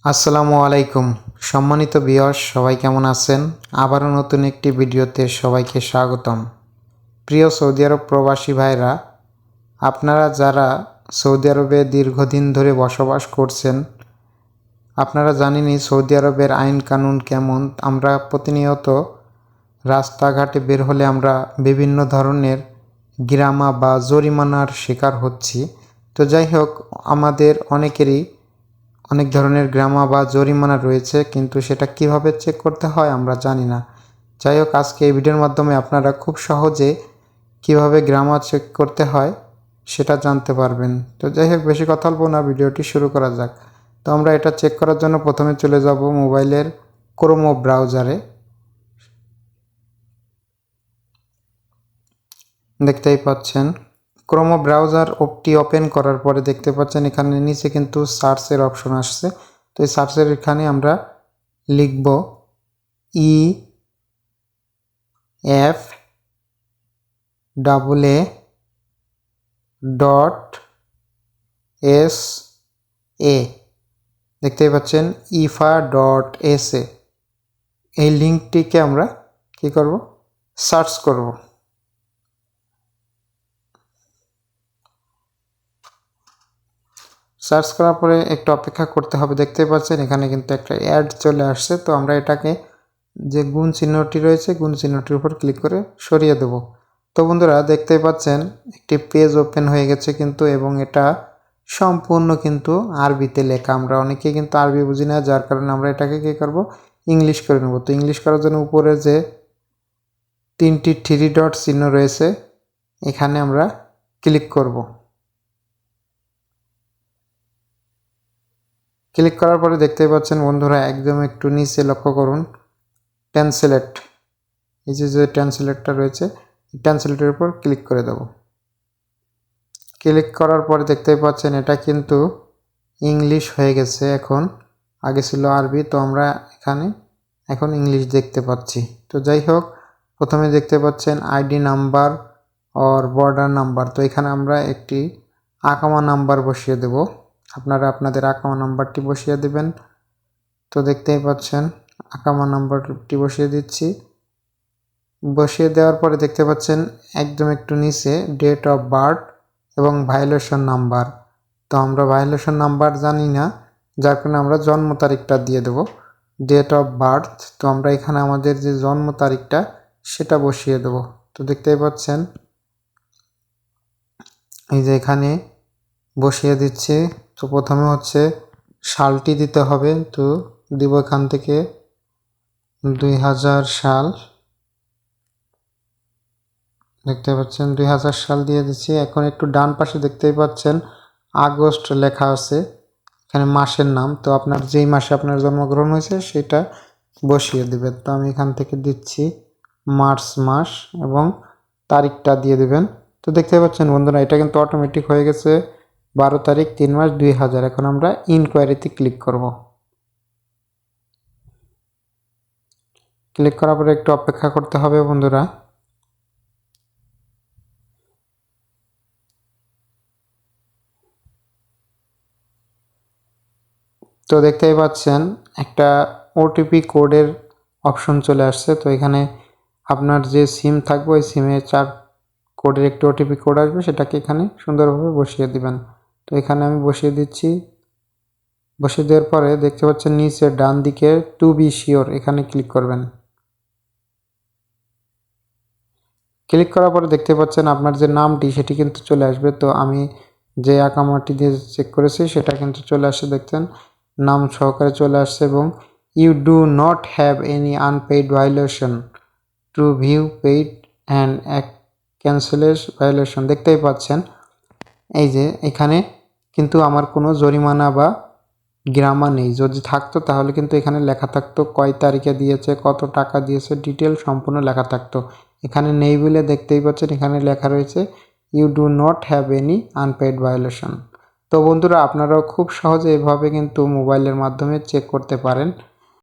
আসসালামু আলাইকুম সম্মানিত ভিউয়ার্স, সবাই কেমন আছেন? আবারও নতুন একটি ভিডিওতে সবাইকে স্বাগতম। প্রিয় সৌদি আরব প্রবাসী ভাইরা, আপনারা যারা সৌদি আরবে দীর্ঘদিন ধরে বসবাস করছেন, আপনারা জানেনই সৌদি আরবের আইন কানুন কেমন। আমরা প্রতিনিয়ত রাস্তাঘাটে বের হলে আমরা বিভিন্ন ধরনের গ্রামা বা জরিমানার শিকার হচ্ছি। তো যাই হোক, আমাদের অনেকেরই অনেক ধরনের গ্রামা বা জরিমানা রয়েছে, কিন্তু সেটা কিভাবে চেক করতে হয় আমরা জানি না। যাই হোক, আজকে এই ভিডিওর মাধ্যমে আপনারা খুব সহজে কিভাবে গ্রামা চেক করতে হয় সেটা জানতে পারবেন। তো যাই হোক, বেশি কথা বলবো না, ভিডিওটি শুরু করা যাক। তো আমরা এটা চেক করার জন্য প্রথমে চলে যাব মোবাইলের ক্রোমো ব্রাউজারে। দেখতেই পাচ্ছেন ক্রোমো ব্রাউজার ওপটি ওপেন করার পরে দেখতে পাচ্ছেন এখানে নিচে কিন্তু সার্চের অপশন আসছে। তো এই সার্চের এখানে আমরা লিখব EFAA.SA। দেখতেই পাচ্ছেন IFA.SA। এই লিঙ্কটিকে আমরা কি করব, সার্চ করব। সার্চ করার পরে একটু অপেক্ষা করতে হবে। দেখতে পাচ্ছেন এখানে কিন্তু একটা অ্যাড চলে আসছে। তো আমরা এটাকে যে গুণ চিহ্নটি রয়েছে, গুণ চিহ্নটির উপর ক্লিক করে সরিয়ে দেব। তো বন্ধুরা, দেখতেই পাচ্ছেন একটি পেজ ওপেন হয়ে গেছে কিন্তু, এবং এটা সম্পূর্ণ কিন্তু আরবিতে লেখা। আমরা অনেকেই কিন্তু আরবি বুঝি না, যার কারণে আমরা এটাকে কী করব, ইংলিশ করে নেব। তো ইংলিশ করার জন্য উপরে যে 3টি থ্রি ডট চিহ্ন রয়েছে, এখানে আমরা ক্লিক করব। ক্লিক করার পরে দেখতেই পাচ্ছেন বন্ধুরা, একদম একটু নিচে লক্ষ্য করুন, ট্রান্সলেট, এই যে ট্রান্সলেটটা রয়েছে, ট্রান্সলেটের উপর ক্লিক করে দেব। ক্লিক করার পরে দেখতেই পাচ্ছেন এটা কিন্তু ইংলিশ হয়ে গেছে এখন। আগে ছিল আরবি, তো আমরা এখানে এখন ইংলিশ দেখতে পাচ্ছি। তো যাই হোক, প্রথমে দেখতে পাচ্ছেন আইডি নাম্বার আর বর্ডার নাম্বার। তো এখানে আমরা একটি আকামা নাম্বার বসিয়ে দেব। আপনারা আপনাদের আকামা নাম্বারটি বসিয়ে দেবেন। তো দেখতেই পাচ্ছেন আকামা নাম্বারটি বসিয়ে দিচ্ছি। বসিয়ে দেওয়ার পরে দেখতে পাচ্ছেন একদম একটু নিচে ডেট অফ বার্থ এবং ভায়োলেশন নাম্বার। তো আমরা ভায়োলেশন নাম্বার জানি না, যার কারণে আমরা জন্ম তারিখটা দিয়ে দেব, ডেট অফ বার্থ। তো আমরা এখানে আমাদের যে জন্ম তারিখটা সেটা বসিয়ে দেব। তো দেখতেই পাচ্ছেন এই যে এখানে বসিয়ে দিচ্ছি। তো প্রথমে হচ্ছে সালটি দিতে হবে। তো দিব এখান থেকে 2000 সাল। দেখতে পাচ্ছেন 2000 সাল দিয়ে দিচ্ছি। এখন একটু ডান পাশে দেখতেই পাচ্ছেন আগস্ট লেখা আছে, এখানে মাসের নাম। তো আপনার যেই মাসে আপনার জন্মগ্রহণ হয়েছে সেটা বসিয়ে দেবেন। তো আমি এখান থেকে দিচ্ছি মার্চ মাস এবং তারিখটা দিয়ে দেবেন। তো দেখতে পাচ্ছেন বন্ধুরা, এটা কিন্তু অটোমেটিক হয়ে গেছে 12 তারিখ 3 মাস 2000। এখন আমরা ইনকোয়ারিতে ক্লিক করব। ক্লিক করার পরে একটু অপেক্ষা করতে হবে বন্ধুরা। তো দেখতেই পাচ্ছেন একটা ওটিপি কোডের অপশন চলে আসছে। তো এখানে আপনার যে সিম থাকবে ওই সিমে 4 কোডের একটি ওটিপি কোড আসবে, সেটাকে এখানে সুন্দরভাবে বসিয়ে দিবেন। তো এখানে আমি বসিয়ে দিচ্ছি। বসিয়ে দেওয়ার পরে দেখতে পাচ্ছেন নিচে ডান দিকে টু বি শিওর, এখানে ক্লিক করবেন। ক্লিক করার পরে দেখতে পাচ্ছেন আপনার যে নামটি সেটি কিন্তু চলে আসবে। তো আমি যে আকামাটি দিয়ে চেক করেছি সেটা কিন্তু চলে আসছে, দেখছেন নাম সহকারে চলে আসছে, এবং you do not have any unpaid violation to view paid and cancelled violation. দেখতেই পাচ্ছেন এই যে এখানে কিন্তু আমার কোনো জরিমানা বা গ্রামা নেই। যদি থাকতো তাহলে কিন্তু এখানে লেখা থাকতো কয় তারিখে দিয়েছে, কত টাকা দিয়েছে, ডিটেল সম্পূর্ণ লেখা থাকতো। এখানে নেই বলে দেখতেই পাচ্ছেন এখানে লেখা রয়েছে you do not have any unpaid violation. তো বন্ধুরা, আপনারাও খুব সহজে এভাবে কিন্তু মোবাইলের মাধ্যমে চেক করতে পারেন।